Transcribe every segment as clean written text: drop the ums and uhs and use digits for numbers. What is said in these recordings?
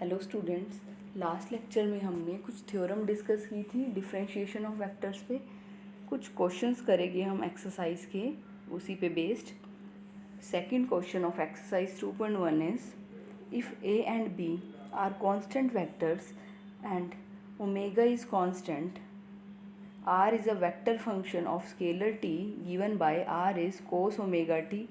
Hello students, last lecture में हमने कुछ थ्योरम डिस्कस की थी डिफरेंशिएशन ऑफ वेक्टर्स पे। कुछ क्वेश्चंस करेंगे हम एक्सरसाइज के उसी पे based. Second question of exercise 2.1 is if A and B are constant vectors and omega is constant, r is a vector function of scalar t given by r is cos omega t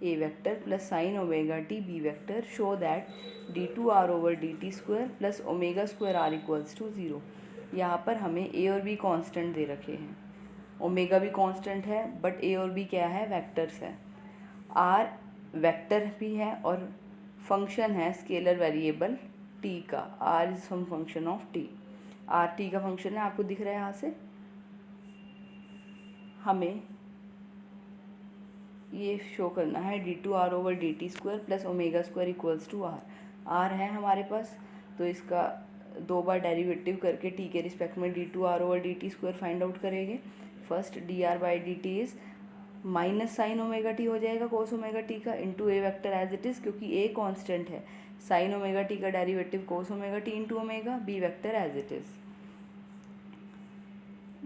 a vector plus sin omega t b vector, show that d2r over dt square plus omega square r equals to 0। यहाँ पर हमें a और b constant दे रखे हैं, omega भी constant है, but a और b क्या है, वेक्टर्स है। r वेक्टर भी है और फंक्शन है स्केलर वेरिएबल t का। r is some function of t, r t का फंक्शन है, आपको दिख रहा है यहाँ से। हमें ये शो करना है d2r over dt square plus omega square equals to r। r है हमारे पास, तो इसका दो बार डेरिवेटिव करके t के रिस्पेक्ट में d2r over dt square find out करेंगे। First dr by dt is minus sine omega t हो जाएगा कोस ओमेगा टी का into a vector as it is, क्योंकि a कांस्टेंट है। साइन ओमेगा टी का derivative cos omega T into omega, b vector as it is.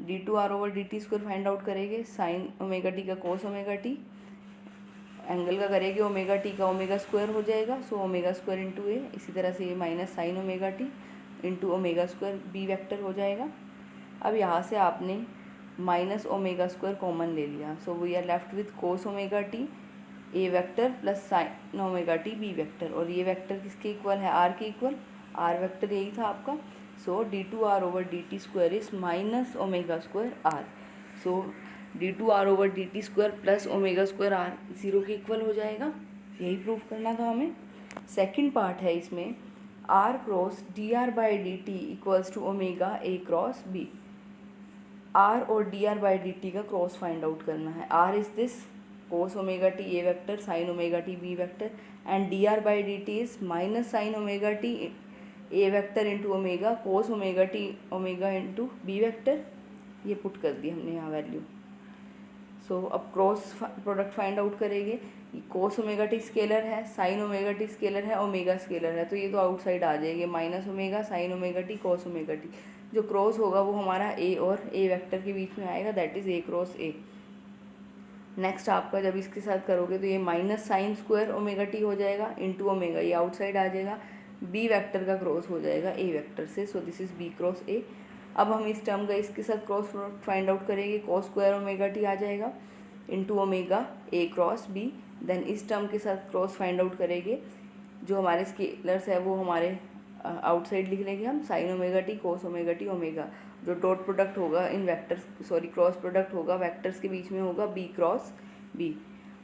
d2r over dt square find out करेंगे, sine omega t का cos omega t, angle का करेंगे omega t का omega square हो जाएगा, so omega square into a. इसी तरह से ये minus sine omega T into omega square B vector हो जाएगा। अब यहाँ से आपने माइनस ओमेगा स्क्वायर कॉमन ले लिया, so we are left with cos omega t a vector plus sine omega t b vector. और ये वेक्टर किसके इक्वल है, आर के इक्वल, आर वेक्टर यही था आपका। So d2r over dt square is minus omega square r. So d2r over dt square plus omega square r 0 के equal हो जाएगा। यही प्रूफ करना था हमें। सेकंड पार्ट है इसमें, r cross dr by dt equals to omega a cross b। r और dr बाई dt का क्रॉस फाइंड आउट करना है। r is this cos omega t a vector sin omega t b vector and dr by dt is minus sin omega t a vector into omega cos omega t omega into b vector। ये put कर दी हमने यहाँ value. सो अब cross product find out करेंगे। cos omega T scalar है, sin omega T scalar है, omega scalar है, तो ये तो आउटसाइड आ जाएंगे, minus omega sine omega T cos omega T. जो क्रॉस होगा वो हमारा a और a वेक्टर के बीच में आएगा, that is a cross a। Next आपका जब इसके साथ करोगे तो ये minus sine square omega t हो जाएगा इंटू ओमेगा, ये आउटसाइड आ जाएगा, बी वेक्टर का क्रॉस हो जाएगा ए वेक्टर से, so this is B cross A. अब हम इस टर्म का इसके साथ क्रॉस प्रोडक्ट फाइंड आउट करेंगे, कॉस स्क्वायर ओमेगा टी आ जाएगा into omega A cross B. Then इस टर्म के साथ क्रॉस फाइंड आउट करेंगे, जो हमारे स्केलर्स है वो हमारे आउटसाइड लिख लेंगे हम, साइन ओमेगा टी कोस ओमेगा टी ओमेगा। जो डॉट प्रोडक्ट होगा इन वेक्टर्स, सॉरी क्रॉस प्रोडक्ट होगा वेक्टर्स के बीच में होगा बी क्रॉस बी।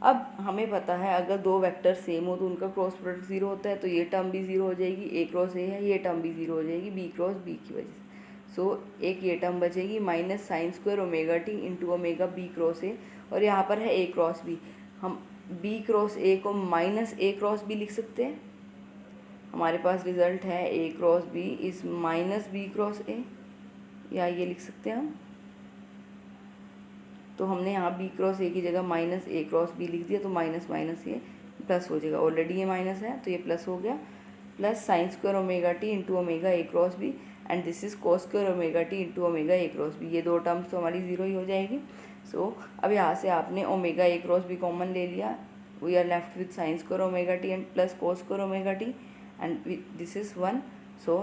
अब हमें पता है अगर दो वेक्टर सेम हो तो उनका क्रॉस प्रोडक्ट 0 होता है, तो ये टर्म भी 0 हो जाएगी, ए क्रॉस ए है, ये टर्म भी 0 हो जाएगी बी क्रॉस बी की वजह से। सो एक ये टर्म बचेगी minus sine square omega T into omega B cross A, और यहाँ पर है ए क्रॉस बी। हम बी क्रॉस ए को माइनस ए क्रॉस बी लिख सकते हैं। हमारे पास रिजल्ट है ए cross b is minus b cross a, या ये लिख सकते हैं हम। तो हमने यहाँ बी क्रॉस ए की जगह माइनस ए क्रॉस बी लिख दिया, तो माइनस माइनस ये प्लस हो जाएगा, ऑलरेडी ये माइनस है तो ये प्लस हो गया, plus sine square omega T into omega A cross B and this is cos square omega T into omega A cross B. ये दो टर्म्स तो हमारी 0 ही हो जाएगी। सो अब यहाँ से आपने omega A cross B common ले लिया, we are left with sine square omega T and plus cos square omega T and this is 1, so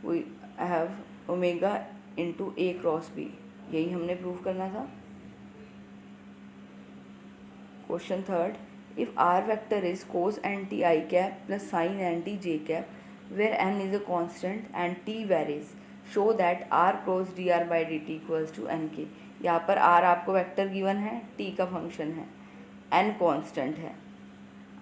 we have omega into A cross B. यही हमने प्रूव करना था। Question third, if r vector is cos anti I cap plus sin anti j cap where n is a constant and t varies, show that r cross dr by dt equals to nk। यहाँ पर r आपको vector given है, t का function है, n constant है,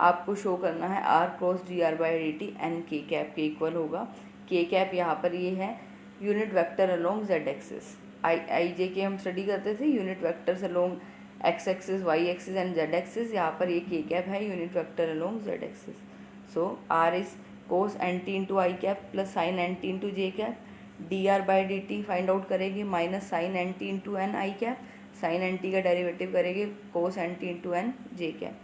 आपको show करना है r cross dr by dt n k cap के इक्वल होगा। k कैप यहाँ पर ये है unit vector along z axis. I j k हम स्टडी करते थे unit vectors along x axis y axis and z axis, यहाँ पर ये के कैप है unit vector along z axis. So are is cos n t into i cap plus sine n t into j cap, d are by D t find out करेंगे minus sine n t into N i cap, sine n t का derivative करेंगे cos n t into n j cap.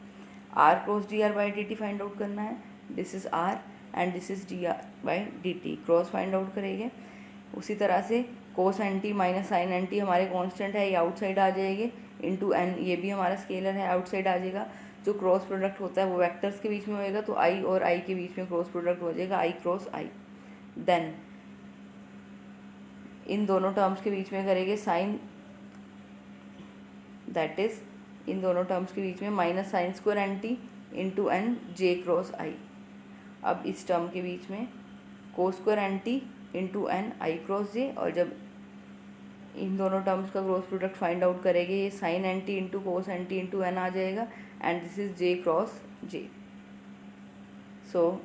R cross D R by D t find out करना है, this is r and this is d are by D t, cross find out करेंगे। उसी तरह से cos n T minus sign n T हमारे constant है, ये outside आ जाएंगे, इंटू एन ये भी हमारा स्केलर है, आउटसाइड आ जाएगा। जो क्रॉस प्रोडक्ट होता है वो वेक्टर्स के बीच में होएगा, तो आई और आई के बीच में क्रॉस प्रोडक्ट हो जाएगा, आई क्रॉस आई। देन इन दोनों टर्म्स के बीच में करेंगे साइन, दैट इज इन दोनों टर्म्स के बीच में minus sine square N T into n j cross i. अब इस टर्म के बीच में cos square N T into N आई क्रॉस जे, और जब इन दोनों टर्म्स का क्रॉस प्रोडक्ट फाइंड आउट करेंगे, ये sine n T into cos n T into n आ जाएगा, and this is j cross j. So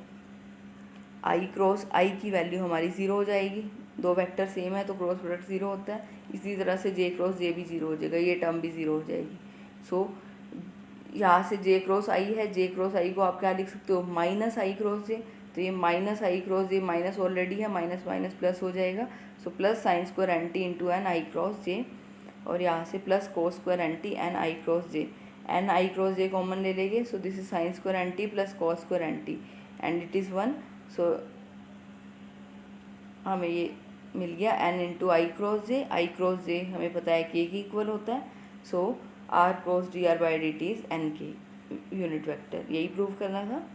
i cross i की value हमारी ज़ीरो हो जाएगी, दो वेक्टर सेम है तो क्रॉस प्रोडक्ट ज़ीरो होता है। इसी तरह से जे क्रॉस जे भी ज़ीरो हो जाएगा, ये टर्म भी ज़ीरो हो जाएगी। सो यहाँ से जे क्रॉस आई है, जे क्रॉस आई को आप क्या लिख सकते हो, माइनस आई क्रॉस जे, तो ये minus I cross J, minus already है, माइनस माइनस प्लस हो जाएगा। So plus sine square N T into N आई क्रॉस जे, और यहाँ से plus cos square N T N आई क्रॉस जे, एन आई cross J common ले लेंगे। So this is sine square N T plus cos square N T and it is 1। So हमें ये मिल गया N into आई cross J हमें पता है के इक्वल होता है। So R cross D R by D T is N K unit vector, यही प्रूव करना था।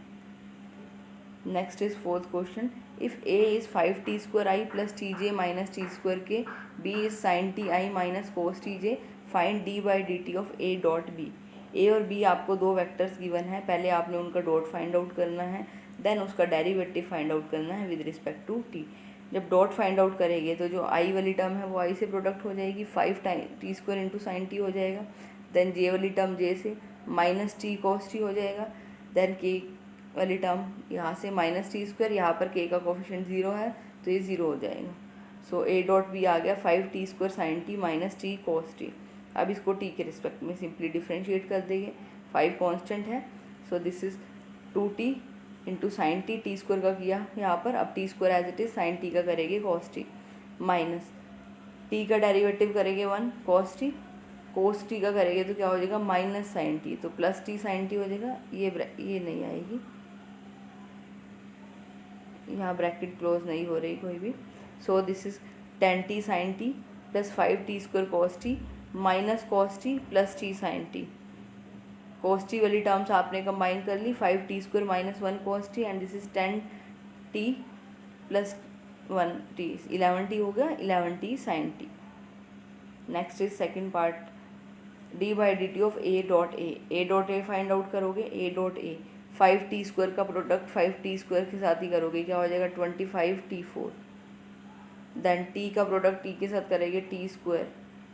Next is fourth question, if A is 5t square I plus T J minus T square K, B is sine T I minus cos T J, find D by D T of A dot B. A और B आपको दो vectors given है, पहले आपने उनका dot find out करना है, then उसका डेरिवेटिव फाइंड आउट करना है विद रिस्पेक्ट टू टी। जब डॉट फाइंड आउट करेंगे तो जो आई वाली टर्म है वो आई से प्रोडक्ट हो जाएगी, 5 T square into sine T हो जाएगा। देन जे वाली टर्म जे से माइनस टी कॉस टी हो जाएगा। देन के वाली टर्म यहाँ से माइनस टी स्क्वायर, यहाँ पर के का कोफिशिएंट 0 है तो ये 0 हो जाएगा। सो ए डॉट बी आ गया 5t square sine T minus T cos T. अब इसको टी के रिस्पेक्ट में सिंपली डिफ्रेंशिएट कर देंगे, 5 कांस्टेंट है, so this is 2t into sine T, T square का किया यहाँ पर, अब T square as it is sine T का करेंगे कॉस टी, माइनस टी का डेरिवेटिव करेंगे 1 कॉस टी, कोस टी का करेंगे तो क्या हो जाएगा माइनस साइन टी, तो प्लस टी साइन टी हो जाएगा, ये नहीं आएगी, यहाँ ब्रैकेट क्लोज नहीं हो रही कोई भी। So this is 10t sine T plus 5t square cos T minus cos T plus T sine T. Cos T वाली टर्म्स आपने कंबाइन कर ली, 5t square minus 1 cos T, and this is 10t plus 1t, 11t हो गया, 11t sine T. Next is second part, D by D T of A dot A dot A find out करोगे, A dot A 5t square का product 5t square के साथ ही करोगे, क्या हो जाएगा 25t4। देन टी का प्रोडक्ट टी के साथ करेंगे T square,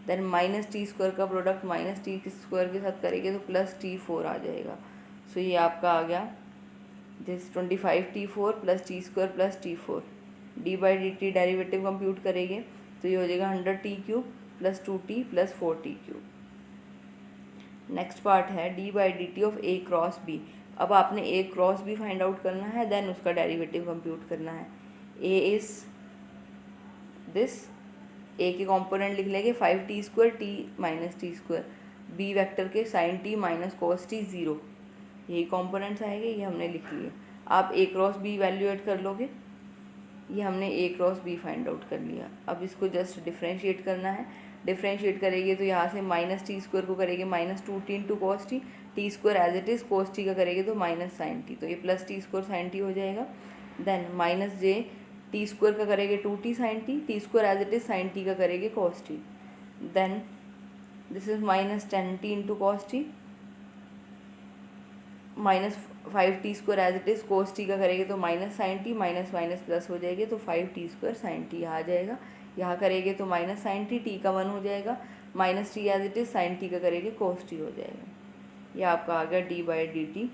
then minus T square का प्रोडक्ट माइनस टी स्क्वायर के साथ करेंगे तो प्लस t4 आ जाएगा। सो ये आपका आ गया this 25t4 plus T square plus t4। D by D T derivative compute करेंगे तो ये हो जाएगा 100t cube plus 2t plus 4t cube. Next part है D by D T of A cross B. अब आपने A cross B find out करना है, देन उसका डेरिवेटिव कंप्यूट करना है। ए इज दिस, ए के कंपोनेंट लिख लेंगे 5t square T minus T square, B vector के sine T minus cos T 0, यही कंपोनेंट्स आएंगे, ये हमने लिख लिए। आप ए क्रॉस बी वैल्यूएट कर लोगे, ये हमने ए क्रॉस बी फाइंड आउट कर लिया। अब इसको जस्ट डिफ्रेंशिएट करना है, डिफ्रेंशिएट करेंगे तो यहाँ से माइनस टी स्क्वायर को करेंगे minus 2t into cos T, T square as it is cos T का करेंगे तो माइनस साइन टी, तो ये plus T square sine T हो जाएगा। Then minus J T square का करेंगे 2t sine T, T square as it is sine T का करेंगे cos T. Then this is minus 10t into cos T, minus 5t square as it is cos T का करेंगे तो minus sine T, minus minus plus हो जाएगी तो 5t square sine T यहाँ आ जाएगा। यहाँ करेंगे तो माइनस साइन टी, टी का 1 हो जाएगा, minus T as it is sine T का करेंगे कोस टी हो जाएगा। यह आपका आ गया D by D T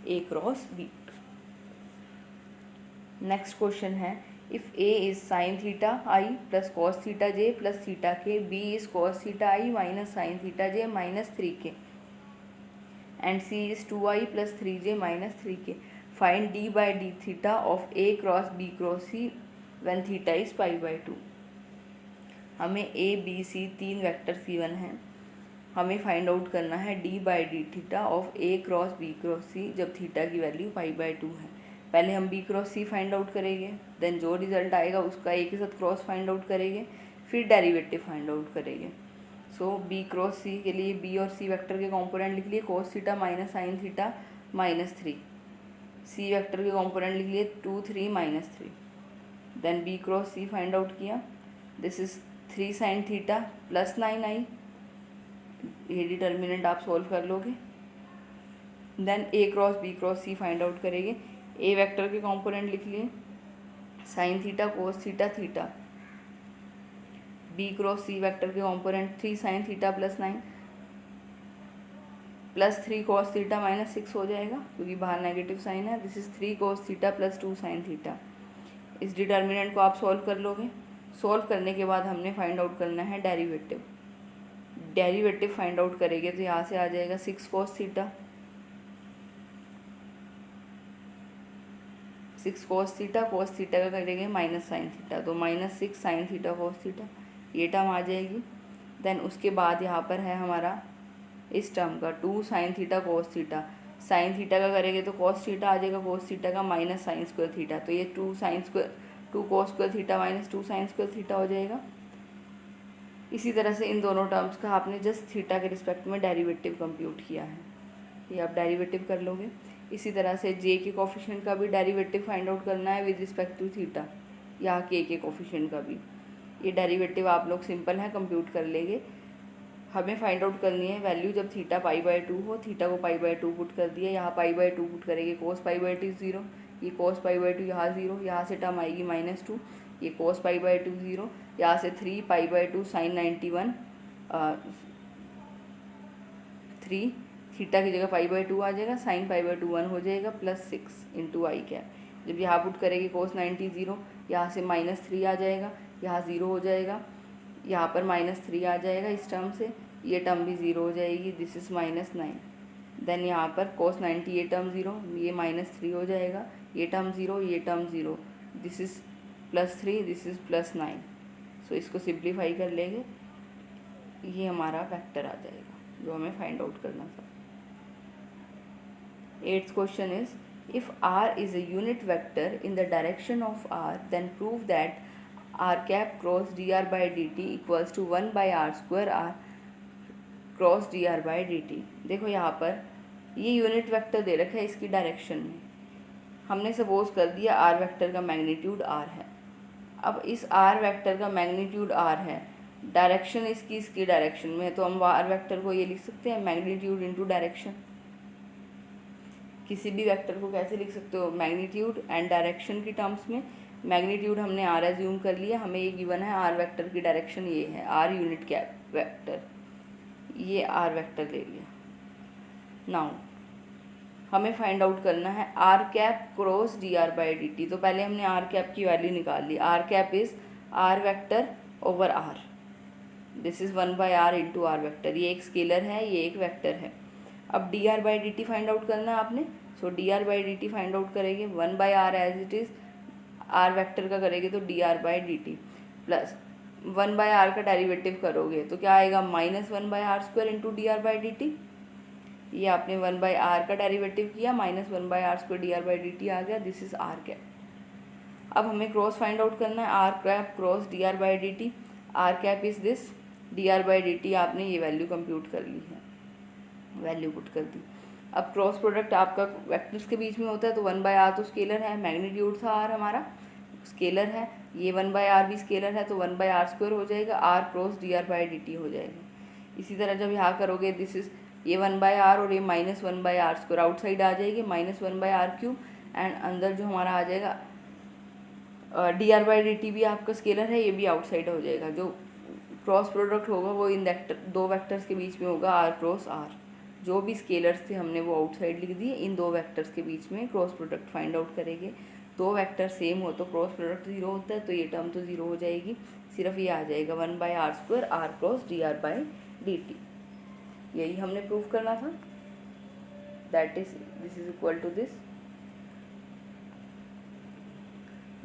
A cross B. Next question है, if A is sine theta I plus cos theta J plus theta K, B is cos theta I minus sine theta J minus 3k, and C is 2i plus 3j minus 3k, find D by D theta of A cross B cross C when theta is π/2। हमें A B C 3 vectors given हैं, हमें find out करना है D by D theta of A cross B cross C जब theta की value π/2 है। पहले हम B cross C find out करेंगे, देन जो रिजल्ट आएगा उसका ए के साथ क्रॉस फाइंड आउट करेंगे, फिर डेरिवेटिव फाइंड आउट करेंगे। सो बी क्रॉस सी के लिए बी और सी वेक्टर के कॉम्पोनेंट लिख लिए cos theta minus sine theta -3, C vector के कॉम्पोनेंट लिख लिए 2 3 -3, then B cross C find out किया, this is 3 sine theta +9 I, ये डिटर्मिनेंट आप सॉल्व कर लोगे। Then A cross B cross C find out करेंगे, ए वेक्टर के कंपोनेंट लिख लिए sine theta cos theta theta, B cross C vector के component 3 sine theta +9 +3 cos theta -6 हो जाएगा क्योंकि बाहर नेगेटिव साइन है, this is 3 cos theta +2 sine theta. इस डिटर्मिनेंट को आप सॉल्व कर लोगे। सॉल्व करने के बाद हमने फाइंड आउट करना है डेरिवेटिव। डेरिवेटिव फाइंड आउट करेंगे तो यहाँ से आ जाएगा 6 कॉस थीटा, 6 कॉस थीटा का करेंगे माइनस साइन थीटा, तो -6 साइन थीटा कॉस थीटा, ये टर्म आ जाएगी। देन उसके बाद यहाँ पर है हमारा इस टर्म का 2 sine theta cos theta, sine theta का करेंगे तो कॉस थीटा आ जाएगा, कॉस थीटा का माइनस साइन स्क्वायर थीटा, तो ये 2 cos square theta -2 sine square theta हो जाएगा। इसी तरह से इन दोनों टर्म्स का आपने जस्ट थीटा के रिस्पेक्ट में डेरिवेटिव कंप्यूट किया है, ये आप डेरिवेटिव कर लोगे। इसी तरह से जे के कोफिशिएंट का भी डेरिवेटिव फाइंड आउट करना है विद रिस्पेक्ट टू थीटा, या के कोफिशिएंट का भी। ये डेरिवेटिव आप लोग सिंपल है कंप्यूट कर लेंगे। हमें फाइंड आउट करनी है वैल्यू जब थीटा π/2 हो, थीटा को π/2 पुट कर दिया, यहाँ π/2 पुट करेंगे, कोस π/2 0, ये कोस π/2 यहाँ 0, यहाँ से टर्म आएगी -2, ये कोस π/2 0, यहाँ से 3 π/2 साइन 91 3, थीटा की जगह π/2 आ जाएगा, साइन π/2 1 हो जाएगा, +6 × i कैप। जब यहाँ पुट करेंगे कोस 90 0, यहाँ से -3 आ जाएगा, यहाँ 0 हो जाएगा, यहाँ पर -3 आ जाएगा इस टर्म से, ये टर्म भी 0 हो जाएगी, दिस इज़ -9। देन यहाँ पर कोस 90 ये टर्म 0, ये -3 हो जाएगा, ये टर्म 0, ये term 0, this is +3, this is +9। सो इसको सिंप्लीफाई कर लेंगे, ये हमारा वेक्टर आ जाएगा जो हमें फाइंड आउट करना था। 8th question is if r is a unit vector in the direction of r, then prove that r cap cross dr by dt equals to 1 by r square r cross dr by dt। देखो यहाँ पर ये unit vector दे रखा है, इसकी direction में हमने suppose कर दिया r वेक्टर का मैग्नीट्यूड r है। अब इस r वेक्टर का मैग्नीट्यूड r है, डायरेक्शन इसकी डायरेक्शन में है, तो हम r वेक्टर को ये लिख सकते हैं मैग्नीट्यूड इंटू डायरेक्शन। किसी भी वेक्टर को कैसे लिख सकते हो, मैग्नीट्यूड एंड डायरेक्शन की टर्म्स में। मैग्नीट्यूड हमने r एज्यूम कर लिया, हमें ये गिवन है r वेक्टर की डायरेक्शन ये है, r यूनिट कैप वेक्टर, ये r वेक्टर ले लिया। नाउ हमें फाइंड आउट करना है r cap cross dr by dt। तो पहले हमने r कैप की वैल्यू निकाल ली, r cap is r vector over r, this is 1 by r into R vector, ये एक स्केलर है, ये एक वेक्टर है। अब dr by dt find out करना है आपने, so dr by dt find out करेंगे 1 by r as it is, r vector का करेंगे तो dr by dt plus 1 by r का डेरिवेटिव करोगे तो क्या आएगा -1 by r square into dr by dt। ये आपने 1 बाई r का डेरिवेटिव किया, -1 by r square dr by dt आ गया, दिस इज r कैप। अब हमें क्रॉस फाइंड आउट करना है, r cap cross dr by dt, r cap is this, dr by dt आपने ये वैल्यू कंप्यूट कर ली है, वैल्यू पुट कर दी। अब क्रॉस प्रोडक्ट आपका वेक्टर्स के बीच में होता है, तो 1 बाई r तो स्केलर है, मैग्नीट्यूड था r हमारा स्केलर है, ये 1 बाई r भी स्केलर है, तो 1 बाई r स्क्वायर हो जाएगा, r cross dr by dt हो जाएगा। इसी तरह जब यहाँ करोगे, दिस इज ये 1 बाई r और ये -1 बाई r स्क्वायर आउटसाइड आ जाएगी, -1 बाई r क्यूब, एंड अंदर जो हमारा आ जाएगा dr बाई dt भी आपका स्केलर है, ये भी आउटसाइड हो जाएगा। जो क्रॉस प्रोडक्ट होगा वो इन दो वेक्टर्स के बीच में होगा, r क्रॉस r। जो भी स्केलर्स थे हमने वो आउटसाइड लिख दिए, इन दो वेक्टर्स के बीच में क्रॉस प्रोडक्ट फाइंड आउट करेंगे। दो वेक्टर सेम हो तो क्रॉस प्रोडक्ट 0 होता है, तो ये टर्म तो 0 हो जाएगी, सिर्फ ये आ जाएगा 1 by r square r cross dr by dt। यही हमने प्रूव करना था, that is this is equal to this.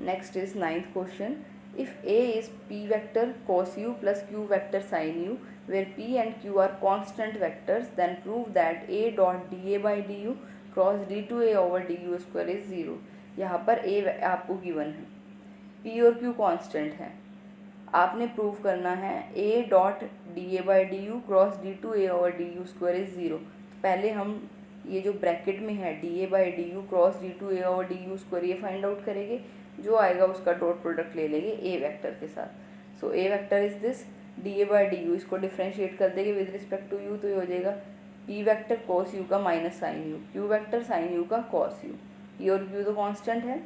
Next is 9th question, if a is p vector cos u plus q vector sin u where p and q are constant vectors, then prove that a dot da by du cross d2a over du square is 0। यहाँ पर ए आपको given है, P और Q constant है। आपने prove करना है A dot D A by D U cross D two A over D U square is zero. पहले हम ये जो ब्रैकेट में है D A by D U cross D two A over D U square ये find out करेंगे, जो आएगा उसका डॉट प्रोडक्ट ले लेंगे ए वेक्टर के साथ। So A vector is this D A by D U, इसको डिफ्रेंशिएट कर देंगे विद रिस्पेक्ट टू यू, तो ये हो जाएगा पी वेक्टर कॉस यू का minus sine U, Q vector sine U का कॉस यू। पी और क्यू तो कांस्टेंट है।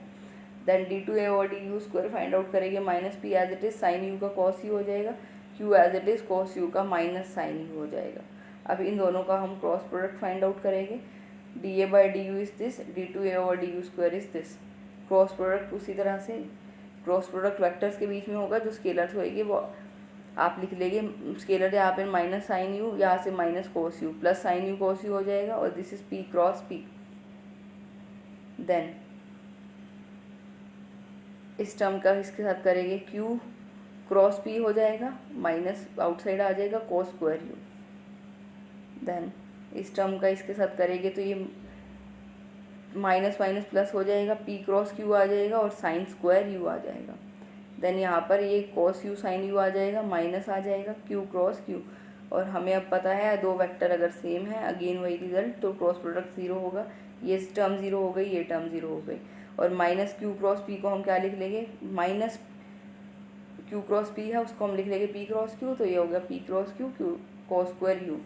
Then D two A over D U square find out करेंगे, minus P as it is sine U का cos U हो जाएगा, Q as it is cos U का minus sine U हो जाएगा। अब इन दोनों का हम क्रॉस प्रोडक्ट फाइंड आउट करेंगे, D A by D U is this, D two A over D U square is this. Cross product उसी तरह से क्रॉस प्रोडक्ट वेक्टर्स के बीच में होगा, जो स्केलर्स होएगी वो आप लिख लेंगे, स्केलर यहाँ पे माइनस साइन यू, यहाँ से minus cos U plus sine U cos U हो जाएगा, और this is P cross P. Then इस टर्म का इसके साथ करेंगे क्यू क्रॉस पी हो जाएगा, माइनस आउटसाइड आ जाएगा कोस स्क्वायर यू। देन इस टर्म का इसके साथ करेंगे तो ये माइनस माइनस प्लस हो जाएगा, पी क्रॉस क्यू आ जाएगा और साइन स्क्वायर यू आ जाएगा। देन यहाँ पर ये कॉस यू साइन यू आ जाएगा, माइनस आ जाएगा क्यू क्रॉस क्यू, और हमें अब पता है दो वेक्टर अगर सेम है अगेन वही रिजल्ट, तो क्रॉस प्रोडक्ट ज़ीरो होगा। ये टर्म ज़ीरो हो गई, ये टर्म ज़ीरो हो गई, और माइनस क्यू क्रॉस पी को हम क्या लिख लेंगे, माइनस क्यू क्रॉस पी है उसको हम लिख लेंगे पी क्रॉस क्यू, तो ये हो गया P cross Q Q cos square you.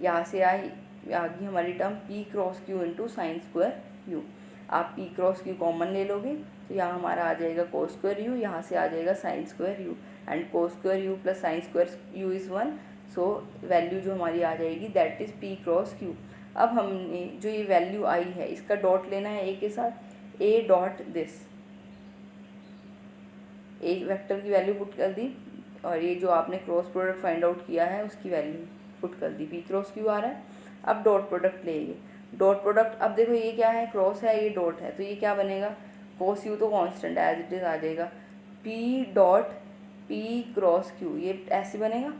यहाँ से आ गई हमारी term P cross Q into sine square you. आप पी क्रॉस क्यू कॉमन ले लोगे तो यहाँ हमारा आ जाएगा कोस स्क्वायर यू, यहाँ से आ जाएगा sine square you, and cos square you plus sine square you is 1। So value जो हमारी आ जाएगी that is P cross Q. अब हमने जो ये वैल्यू आई है इसका डॉट लेना है ए के साथ, ए डॉट दिस, ए वेक्टर की वैल्यू पुट कर दी, और ये जो आपने क्रॉस प्रोडक्ट फाइंड आउट किया है उसकी वैल्यू पुट कर दी, पी क्रॉस क्यू आ रहा है। अब डॉट प्रोडक्ट लेंगे, डॉट प्रोडक्ट अब देखो ये क्या है, क्रॉस है ये डॉट है, तो ये क्या बनेगा, कोस यू तो कांस्टेंट एज इट इज आ जाएगा, P dot P cross Q, ये ऐसे बनेगा।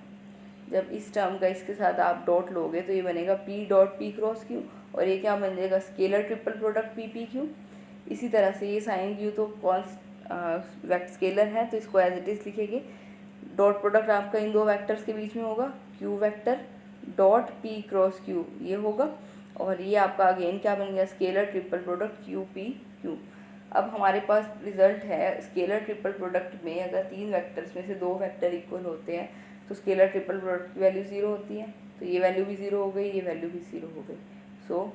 जब इस टर्म का इसके साथ आप डॉट लोगे तो ये बनेगा P dot P cross Q, और ये क्या बन जाएगा, scalar triple product P P Q. इसी तरह से ये साइन क्यू तो स्केलर है तो इसको एज इट इज लिखेंगे। डॉट प्रोडक्ट आपका इन दो वेक्टर्स के बीच में होगा, Q vector dot P cross Q ये होगा, और ये आपका अगेन क्या बन गया, scalar triple product Q P Q. अब हमारे पास रिजल्ट है स्केलर ट्रिपल प्रोडक्ट में अगर तीन वेक्टर्स में से दो वेक्टर इक्वल होते हैं तो स्केलर ट्रिपल प्रोडक्ट की वैल्यू ज़ीरो होती है, तो ये वैल्यू भी ज़ीरो हो गई, ये वैल्यू भी ज़ीरो हो गई। So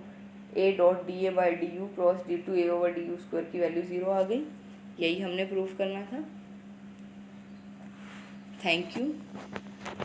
A dot D A by D U cross D two A over D U square की वैल्यू ज़ीरो आ गई। यही हमने प्रूफ करना था। Thank you.